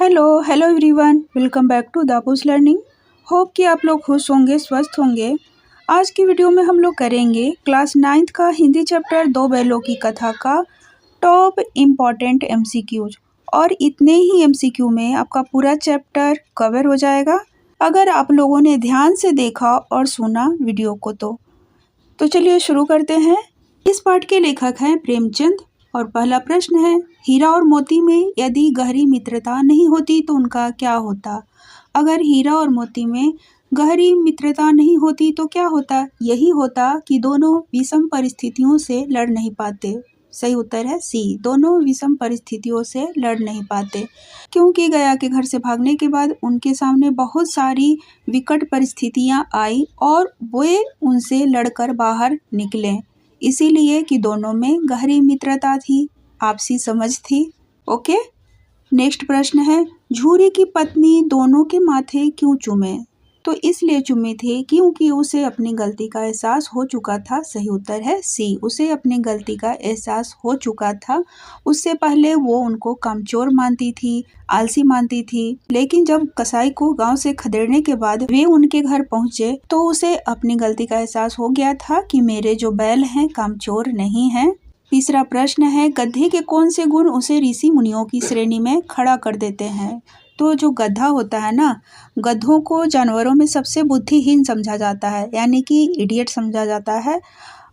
Hello everyone, welcome back to दापूस learning. Hope कि आप लोग खुश होंगे, स्वस्थ होंगे। आज की वीडियो में हम लोग करेंगे क्लास 9th का हिंदी चैप्टर दो बैलों की कथा का टॉप इम्पॉर्टेंट एमसीक्यूज। और इतने ही एमसीक्यू में आपका पूरा चैप्टर कवर हो जाएगा अगर आप लोगों ने ध्यान से देखा और सुना वीडियो को। तो चलिए शुरू करते हैं। इस पाठ के लेखक हैं प्रेमचंद और पहला प्रश्न है, हीरा और मोती में यदि गहरी मित्रता नहीं होती तो उनका क्या होता। अगर हीरा और मोती में गहरी मित्रता नहीं होती तो क्या होता। यही होता कि दोनों विषम परिस्थितियों से लड़ नहीं पाते। सही उत्तर है सी, दोनों विषम परिस्थितियों से लड़ नहीं पाते, क्योंकि गया के घर से भागने के बाद उनके सामने बहुत सारी विकट परिस्थितियां आई और वे उनसे लड़कर बाहर निकले, इसीलिए कि दोनों में गहरी मित्रता थी, आपसी समझ थी। ओके, नेक्स्ट प्रश्न है, झूरी की पत्नी दोनों के माथे क्यों चूमे। तो इसलिए चूमी थी क्योंकि उसे अपनी गलती का एहसास हो चुका था। सही उत्तर है सी, उसे अपनी गलती का एहसास हो चुका था। उससे पहले वो उनको कमचोर मानती थी, आलसी मानती थी, लेकिन जब कसाई को गांव से खदेड़ने के बाद वे उनके घर पहुंचे तो उसे अपनी गलती का एहसास हो गया था कि मेरे जो बैल हैं कामचोर नहीं हैं। तीसरा प्रश्न है, गधे के कौन से गुण उसे ऋषि मुनियों की श्रेणी में खड़ा कर देते हैं। तो जो गधा होता है ना, गधों को जानवरों में सबसे बुद्धिहीन समझा जाता है, यानी कि इडियट समझा जाता है।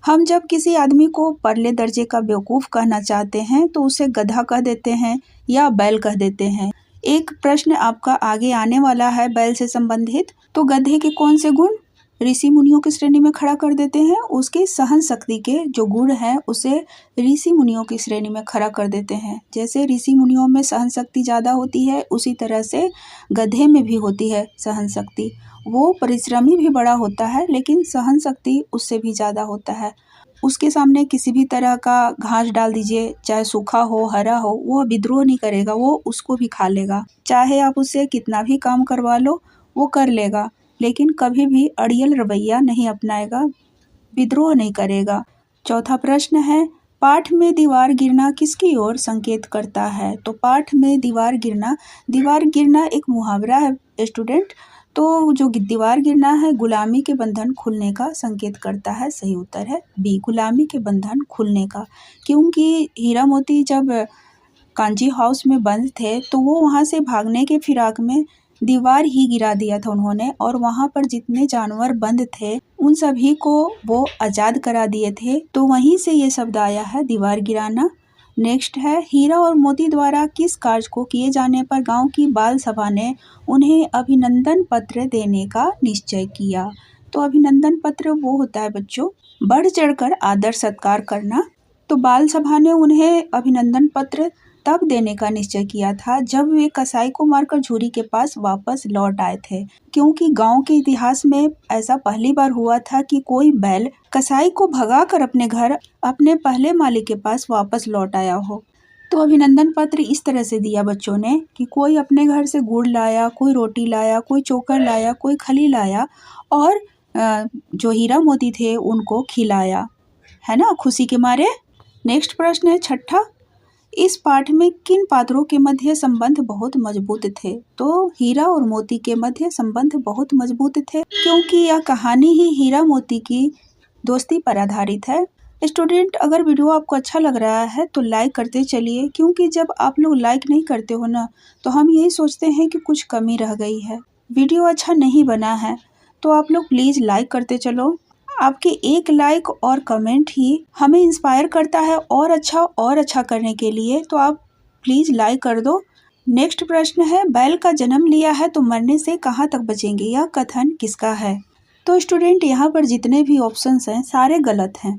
हम जब किसी आदमी को परले दर्जे का बेवकूफ़ कहना चाहते हैं तो उसे गधा कह देते हैं या बैल कह देते हैं। एक प्रश्न आपका आगे आने वाला है बैल से संबंधित। तो गधे के कौन से गुण ऋषि मुनियों की श्रेणी में खड़ा कर देते हैं। उसकी सहन शक्ति के जो गुण हैं उसे ऋषि मुनियों की श्रेणी में खड़ा कर देते हैं। जैसे ऋषि मुनियों में सहन शक्ति ज़्यादा होती है, उसी तरह से गधे में भी होती है सहन शक्ति। वो परिश्रमी भी बड़ा होता है लेकिन सहन शक्ति उससे भी ज़्यादा होता है। उसके सामने किसी भी तरह का घास डाल दीजिए, चाहे सूखा हो हरा हो, वो विद्रोह नहीं करेगा, वो उसको भी खा लेगा। चाहे आप उससे कितना भी काम करवा लो वो कर लेगा, लेकिन कभी भी अड़ियल रवैया नहीं अपनाएगा, विद्रोह नहीं करेगा। चौथा प्रश्न है, पाठ में दीवार गिरना किसकी ओर संकेत करता है। तो पाठ में दीवार गिरना एक मुहावरा है स्टूडेंट। तो जो दीवार गिरना है गुलामी के बंधन खुलने का संकेत करता है। सही उत्तर है बी, गुलामी के बंधन खुलने का। क्योंकि हीरा मोती जब कांजी हाउस में बंद थे तो वो वहाँ से भागने के फिराक में दीवार ही गिरा दिया था उन्होंने, और वहाँ पर जितने जानवर बंद थे उन सभी को वो आज़ाद करा दिए थे। तो वहीं से ये शब्द आया है दीवार गिराना। नेक्स्ट है, हीरा और मोती द्वारा किस कार्य को किए जाने पर गांव की बाल सभा ने उन्हें अभिनंदन पत्र देने का निश्चय किया। तो अभिनंदन पत्र वो होता है बच्चों, बढ़ चढ़कर आदर सत्कार करना। तो बाल सभा ने उन्हें अभिनंदन पत्र तब देने का निश्चय किया था जब वे कसाई को मारकर झूरी के पास वापस लौट आए थे, क्योंकि गांव के इतिहास में ऐसा पहली बार हुआ था कि कोई बैल कसाई को भगाकर अपने घर अपने पहले मालिक के पास वापस लौट आया हो। तो अभिनंदन पत्र इस तरह से दिया बच्चों ने कि कोई अपने घर से गुड़ लाया, कोई रोटी लाया, कोई चोकर लाया, कोई खली लाया और जो हीरा मोती थे उनको खिलाया, है ना, खुशी के मारे। नेक्स्ट प्रश्न है छठा, इस पाठ में किन पात्रों के मध्य संबंध बहुत मजबूत थे। तो हीरा और मोती के मध्य संबंध बहुत मजबूत थे, क्योंकि यह कहानी ही हीरा मोती की दोस्ती पर आधारित है। स्टूडेंट, अगर वीडियो आपको अच्छा लग रहा है तो लाइक करते चलिए, क्योंकि जब आप लोग लाइक नहीं करते हो ना तो हम यही सोचते हैं कि कुछ कमी रह गई है, वीडियो अच्छा नहीं बना है। तो आप लोग प्लीज़ लाइक करते चलो। आपके एक लाइक और कमेंट ही हमें इंस्पायर करता है और अच्छा करने के लिए, तो आप प्लीज़ लाइक कर दो। नेक्स्ट प्रश्न है, बैल का जन्म लिया है तो मरने से कहाँ तक बचेंगे, यह कथन किसका है। तो स्टूडेंट, यहाँ पर जितने भी ऑप्शंस हैं सारे गलत हैं।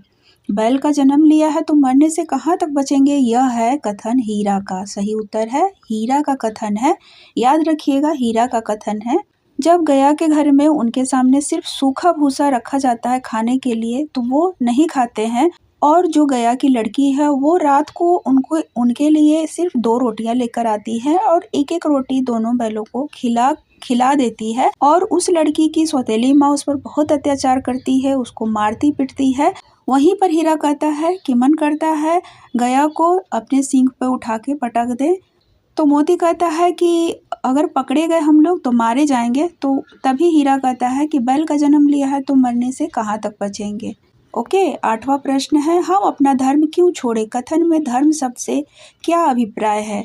बैल का जन्म लिया है तो मरने से कहाँ तक बचेंगे, यह है कथन हीरा का। सही उत्तर है हीरा का कथन है, याद रखिएगा हीरा का कथन है। जब गया के घर में उनके सामने सिर्फ सूखा भूसा रखा जाता है खाने के लिए तो वो नहीं खाते हैं, और जो गया की लड़की है वो रात को उनके लिए सिर्फ 2 रोटियां लेकर आती है और एक एक रोटी दोनों बैलों को खिला देती है, और उस लड़की की सौतेली माँ उस पर बहुत अत्याचार करती है, उसको मारती पीटती है। वहीं पर हीरा कहता है कि मन करता है गया को अपने सींग पे उठा के पटक दे। तो मोती कहता है कि अगर पकड़े गए हम लोग तो मारे जाएंगे। तो तभी हीरा कहता है कि बैल का जन्म लिया है तो मरने से कहाँ तक बचेंगे। ओके, 8वां प्रश्न है, हम अपना धर्म क्यों छोड़े? कथन में धर्म शब्द से क्या अभिप्राय है?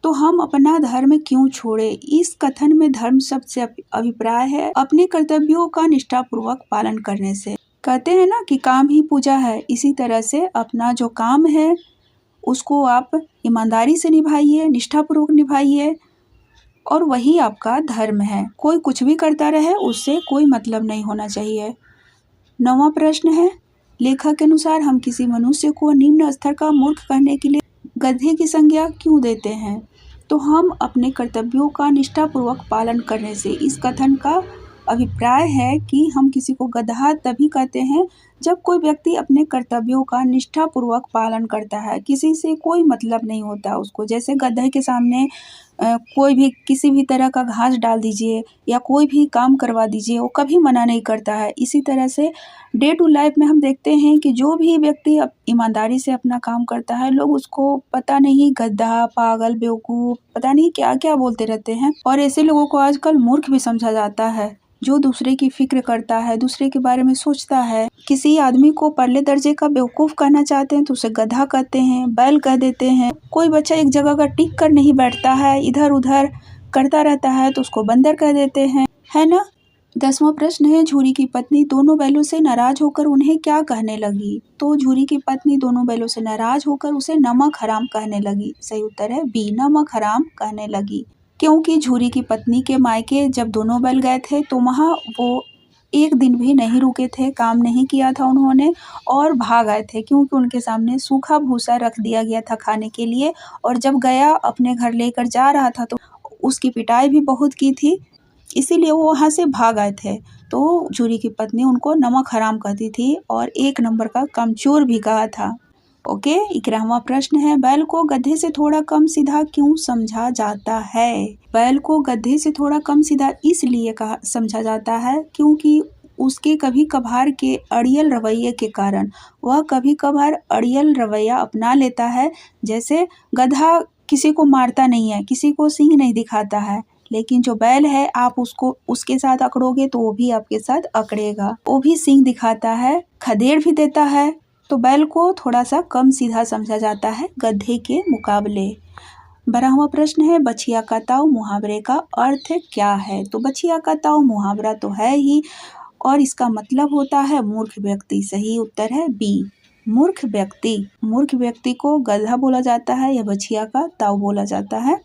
तो हम अपना धर्म क्यों छोड़े, इस कथन में धर्म शब्द से अभिप्राय है अपने कर्तव्यों का निष्ठापूर्वक पालन करने से। कहते हैं ना कि काम ही पूजा है, इसी तरह से अपना जो काम है उसको आप ईमानदारी से निभाइए, निष्ठापूर्वक निभाइए, और वही आपका धर्म है। कोई कुछ भी करता रहे, उससे कोई मतलब नहीं होना चाहिए। 9वां प्रश्न है, लेखक के अनुसार हम किसी मनुष्य को निम्न स्तर का मूर्ख कहने के लिए गधे की संज्ञा क्यों देते हैं? तो हम अपने कर्तव्यों का निष्ठापूर्वक पालन करने से, इस कथन का अभिप्राय है कि हम किसी को गधा तभी कहते हैं जब कोई व्यक्ति अपने कर्तव्यों का निष्ठापूर्वक पालन करता है, किसी से कोई मतलब नहीं होता उसको। जैसे गधे के सामने कोई भी किसी भी तरह का घास डाल दीजिए या कोई भी काम करवा दीजिए, वो कभी मना नहीं करता है। इसी तरह से डे टू लाइफ में हम देखते हैं कि जो भी व्यक्ति ईमानदारी से अपना काम करता है, लोग उसको पता नहीं गधा, पागल, बेवकूफ़, पता नहीं क्या क्या बोलते रहते हैं। और ऐसे लोगों को आजकल मूर्ख भी समझा जाता है, जो दूसरे की फिक्र करता है, दूसरे के बारे में सोचता है। किसी आदमी को परले दर्जे का बेवकूफ़ कहना चाहते हैं तो उसे गधा कहते हैं, बैल कह देते हैं। कोई बच्चा एक जगह का टिक कर नहीं बैठता है, इधर उधर करता रहता है तो उसको बंदर कह देते हैं, है ना। 10वां प्रश्न है, झूरी की पत्नी दोनों बैलों से नाराज होकर उन्हें क्या कहने लगी? तो झूरी की पत्नी दोनों बैलों से नाराज होकर उसे नमक हराम कहने लगी। सही उत्तर है बी, नमक हराम कहने लगी। क्योंकि झूरी की पत्नी के मायके जब दोनों बैल गए थे तो वहाँ वो एक दिन भी नहीं रुके थे, काम नहीं किया था उन्होंने और भाग आए थे, क्योंकि उनके सामने सूखा भूसा रख दिया गया था खाने के लिए। और जब गया अपने घर लेकर जा रहा था तो उसकी पिटाई भी बहुत की थी, इसीलिए वो वहाँ से भाग आए थे। तो झूरी की पत्नी उनको नमक हराम कहती थी और 1 नंबर का कमचोर भी कहा था। ओके, 11वां प्रश्न है, बैल को गधे से थोड़ा कम सीधा क्यों समझा जाता है? बैल को गधे से थोड़ा कम सीधा इसलिए समझा जाता है क्योंकि उसके कभी कभार के अड़ियल रवैये के कारण वह कभी कभार अड़ियल रवैया अपना लेता है। जैसे गधा किसी को मारता नहीं है, किसी को सींग नहीं दिखाता है, लेकिन जो बैल है आप उसको उसके साथ अकड़ोगे तो वो भी आपके साथ अकड़ेगा, वो भी सींग दिखाता है, खदेड़ भी देता है। तो बैल को थोड़ा सा कम सीधा समझा जाता है गधे के मुकाबले। 12वां प्रश्न है, बछिया का ताव मुहावरे का अर्थ क्या है? तो बछिया का ताव मुहावरा तो है ही और इसका मतलब होता है मूर्ख व्यक्ति। सही उत्तर है बी, मूर्ख व्यक्ति। मूर्ख व्यक्ति को गधा बोला जाता है या बछिया का ताव बोला जाता है।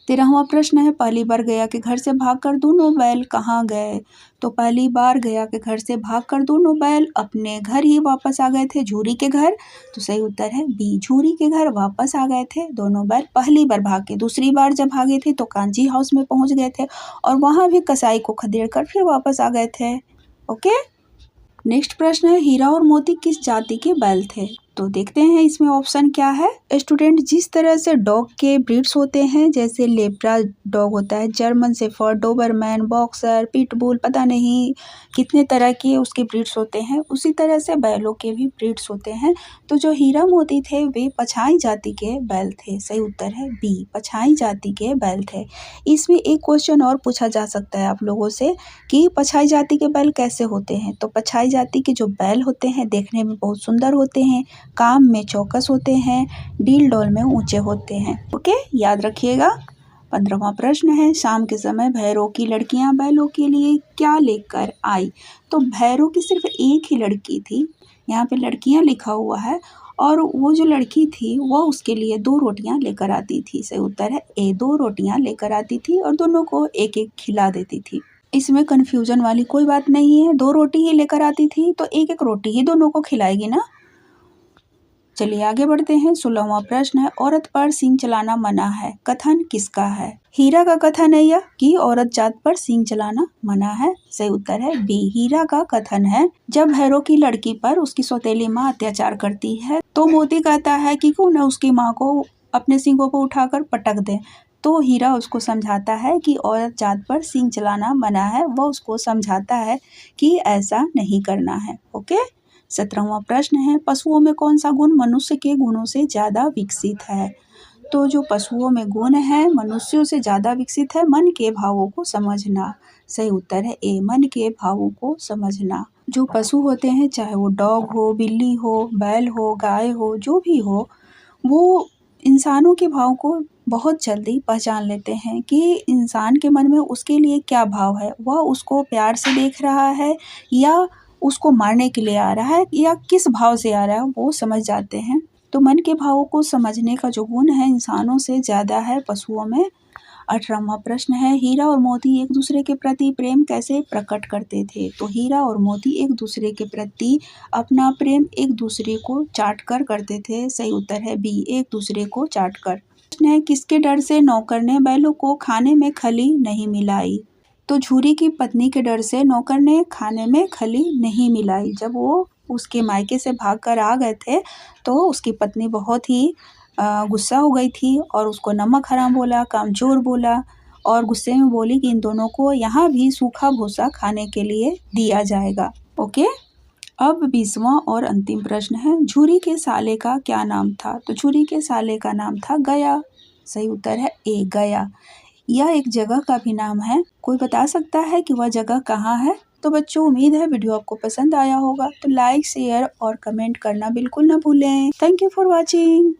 13वां प्रश्न है, पहली बार गया के घर से भागकर दोनों बैल कहाँ गए? तो पहली बार गया के घर से भागकर दोनों बैल अपने घर ही वापस आ गए थे, झूरी के घर। तो सही उत्तर है बी, झूरी के घर वापस आ गए थे दोनों बैल पहली बार भाग के। दूसरी बार जब भागे थे तो कांजी हाउस में पहुंच गए थे और वहां भी कसाई को खदेड़ कर फिर वापस आ गए थे। ओके, नेक्स्ट प्रश्न है, हीरा और मोती किस जाति के बैल थे? तो देखते हैं इसमें ऑप्शन क्या है। स्टूडेंट, जिस तरह से डॉग के ब्रीड्स होते हैं, जैसे लेब्रा डॉग होता है, German shepherd, Dobermann, boxer, pitbull, पता नहीं कितने तरह के उसके ब्रीड्स होते हैं, उसी तरह से बैलों के भी ब्रीड्स होते हैं। तो जो हीरा मोती थे वे पछाई जाति के बैल थे। सही उत्तर है बी, पछाई जाति के बैल थे। इसमें एक क्वेश्चन और पूछा जा सकता है आप लोगों से कि पछाई जाति के बैल कैसे होते हैं? तो पछाई जाति के जो बैल होते हैं देखने में बहुत सुंदर होते हैं, काम में चौकस होते हैं, डील डॉल में ऊंचे होते हैं। ओके, याद रखिएगा। 15वां प्रश्न है, शाम के समय भैरव की लड़कियां बैलों के लिए क्या लेकर आई? तो भैरव की सिर्फ एक ही लड़की थी, यहाँ पे लड़कियां लिखा हुआ है, और वो जो लड़की थी वह उसके लिए 2 रोटियां लेकर आती थी। सही उत्तर है ए, 2 रोटियां लेकर आती थी और दोनों को एक एक खिला देती थी। इसमें कन्फ्यूजन वाली कोई बात नहीं है, 2 रोटी ही लेकर आती थी तो एक एक रोटी ही दोनों को खिलाएगी ना। चलिए आगे बढ़ते हैं। 16वां प्रश्न है, औरत पर सींग चलाना मना है, कथन किसका है? हीरा का कथन है यह कि औरत जात पर सींग चलाना मना है। सही उत्तर है बी, हीरा का कथन है। जब भैरव की लड़की पर उसकी सौतेली माँ अत्याचार करती है तो मोती कहता है कि क्यों न उसकी माँ को अपने सींगों पर उठाकर पटक दे। तो हीरा उसको समझाता है कि औरत जात पर सींग चलाना मना है, वह उसको समझाता है कि ऐसा नहीं करना है। ओके, 17वां प्रश्न है, पशुओं में कौन सा गुण मनुष्य के गुणों से ज्यादा विकसित है? तो जो पशुओं में गुण है मनुष्यों से ज़्यादा विकसित है मन के भावों को समझना। सही उत्तर है ए, मन के भावों को समझना। जो पशु होते हैं चाहे वो डॉग हो, बिल्ली हो, बैल हो, गाय हो, जो भी हो, वो इंसानों के भाव को बहुत जल्दी पहचान लेते हैं कि इंसान के मन में उसके लिए क्या भाव है। वह उसको प्यार से देख रहा है या उसको मारने के लिए आ रहा है या किस भाव से आ रहा है, वो समझ जाते हैं। तो मन के भावों को समझने का जो गुण है इंसानों से ज़्यादा है पशुओं में। 18वां प्रश्न है, हीरा और मोती एक दूसरे के प्रति प्रेम कैसे प्रकट करते थे? तो हीरा और मोती एक दूसरे के प्रति अपना प्रेम एक दूसरे को चाट कर करते थे। सही उत्तर है बी, एक दूसरे को चाट कर। प्रश्न है, किसके डर से नौकर ने बैलों को खाने में खली नहीं मिलाई? तो झूरी की पत्नी के डर से नौकर ने खाने में खली नहीं मिलाई। जब वो उसके मायके से भागकर आ गए थे तो उसकी पत्नी बहुत ही गुस्सा हो गई थी और उसको नमक हराम बोला, कामचोर बोला और गुस्से में बोली कि इन दोनों को यहाँ भी सूखा भूसा खाने के लिए दिया जाएगा। ओके, अब 20वां और अंतिम प्रश्न है, झूरी के साले का क्या नाम था? तो झूरी के साले का नाम था गया। सही उत्तर है ए, गया। यह एक जगह का भी नाम है। कोई बता सकता है कि वह जगह कहाँ है? तो बच्चों, उम्मीद है वीडियो आपको पसंद आया होगा। तो लाइक, शेयर और कमेंट करना बिल्कुल ना भूलें। Thank you for watching.